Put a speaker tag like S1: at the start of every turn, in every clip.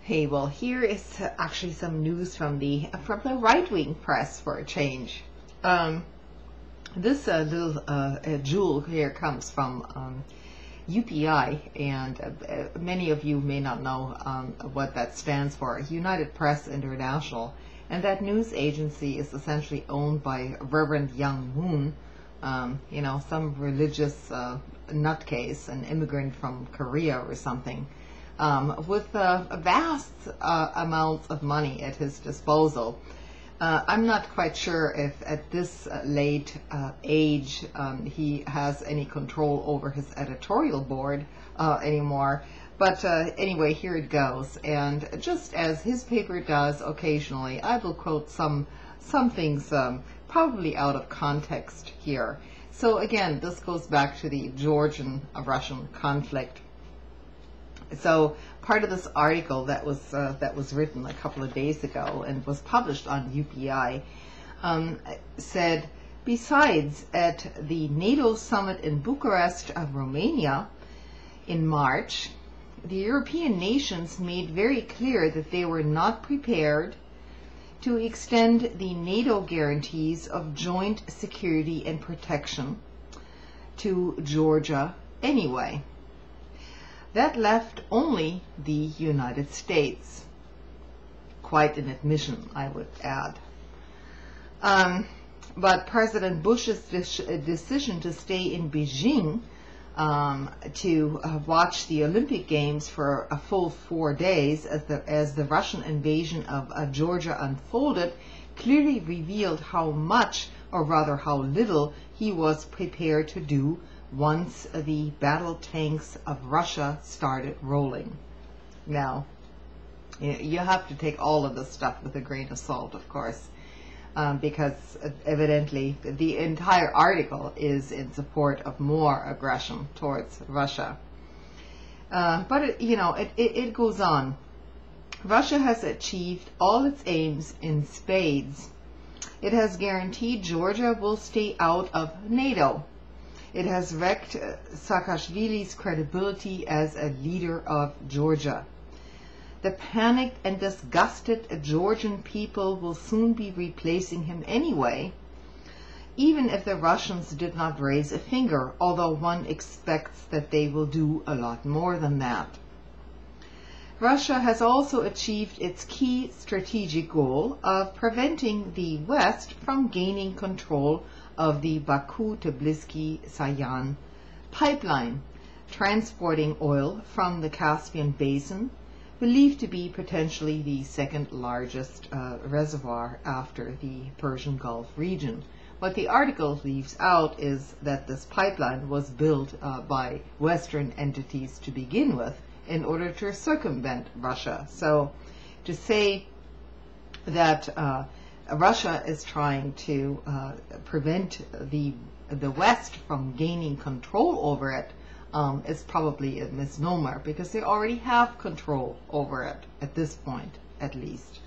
S1: Hey, well, here is actually some news from the right-wing press for a change. This little jewel here comes from UPI, and many of you may not know what that stands for, United Press International. And that news agency is essentially owned by Reverend Young Moon, some religious nutcase, an immigrant from Korea or something, with vast amounts of money at his disposal. I'm not quite sure if at this late age he has any control over his editorial board anymore. But anyway, here it goes. And just as his paper does occasionally, I will quote some things probably out of context here. So again, this goes back to the Georgian-Russian conflict. So part of this article that was written a couple of days ago and was published on UPI said, besides, at the NATO summit in Bucharest, Romania, in March, the European nations made very clear that they were not prepared to extend the NATO guarantees of joint security and protection to Georgia anyway. That left only the United States. Quite an admission, I would add. But President Bush's decision to stay in Beijing to watch the Olympic Games for a full 4 days as the Russian invasion of Georgia unfolded clearly revealed how much, or rather how little, he was prepared to do once the battle tanks of Russia started rolling. Now, you have to take all of this stuff with a grain of salt, of course, because evidently the entire article is in support of more aggression towards Russia. But it goes on. Russia has achieved all its aims in spades. It has guaranteed Georgia will stay out of NATO. It has wrecked Saakashvili's credibility as a leader of Georgia. The panicked and disgusted Georgian people will soon be replacing him anyway, even if the Russians did not raise a finger, although one expects that they will do a lot more than that. Russia has also achieved its key strategic goal of preventing the West from gaining control of the Baku-Tbilisi-Sayan pipeline, transporting oil from the Caspian Basin, believed to be potentially the second largest reservoir after the Persian Gulf region. What the article leaves out is that this pipeline was built by Western entities to begin with in order to circumvent Russia. So to say that Russia is trying to prevent the West from gaining control over it is probably a misnomer, because they already have control over it at this point, at least.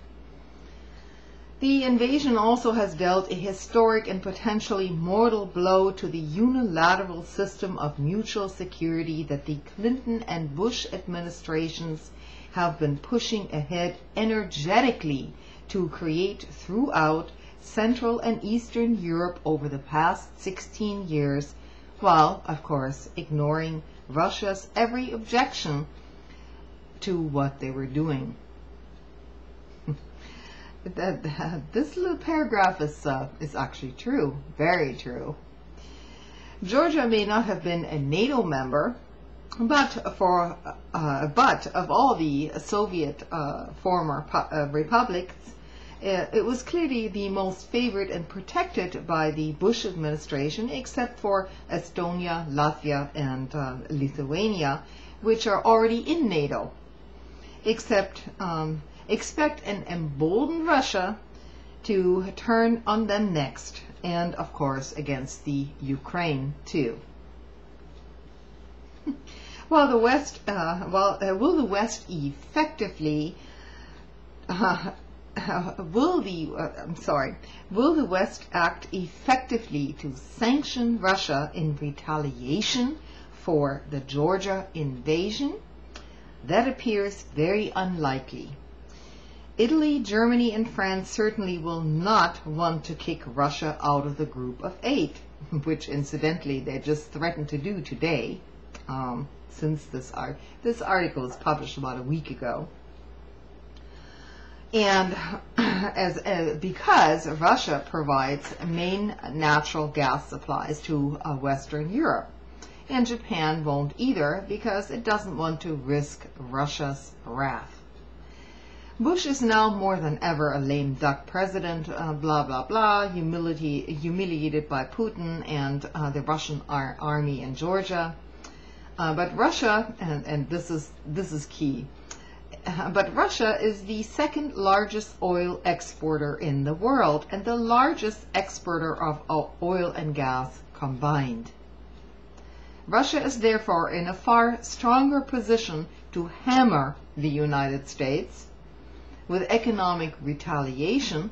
S1: The invasion also has dealt a historic and potentially mortal blow to the unilateral system of mutual security that the Clinton and Bush administrations have been pushing ahead energetically to create throughout Central and Eastern Europe over the past 16 years, while, of course, ignoring Russia's every objection to what they were doing. This little paragraph is actually true, very true. Georgia may not have been a NATO member, but of all the Soviet former republics, it was clearly the most favored and protected by the Bush administration, except for Estonia, Latvia, and Lithuania, which are already in NATO. Expect an emboldened Russia to turn on them next, and of course against the Ukraine too. Will the West effectively will the West act effectively to sanction Russia in retaliation for the Georgia invasion? that appears very unlikely. Italy, Germany, and France certainly will not want to kick Russia out of the Group of Eight, which incidentally they just threatened to do today, since this article was published about a week ago. And because Russia provides main natural gas supplies to Western Europe, and Japan won't either because it doesn't want to risk Russia's wrath. Bush is now more than ever a lame duck president, blah, blah, blah, humiliated by Putin and the Russian army in Georgia. But Russia, and this is key, but Russia is the second largest oil exporter in the world and the largest exporter of oil and gas combined. Russia is therefore in a far stronger position to hammer the United States with economic retaliation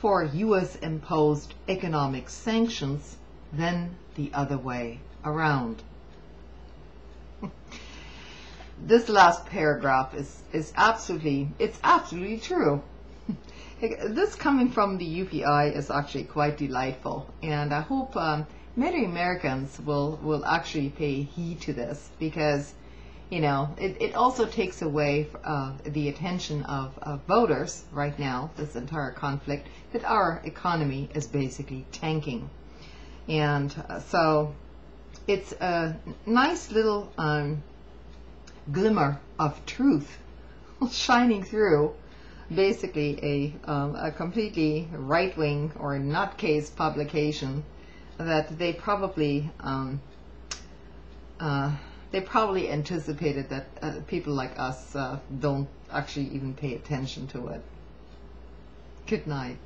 S1: for U.S.-imposed economic sanctions than the other way around. This last paragraph is absolutely true. This coming from the UPI is actually quite delightful, and I hope many Americans will actually pay heed to this, because it also takes away the attention of voters right now, this entire conflict, that our economy is basically tanking. And so it's a nice little glimmer of truth shining through basically a completely right-wing or nutcase publication that they probably anticipated that people like us don't actually even pay attention to it. Good night.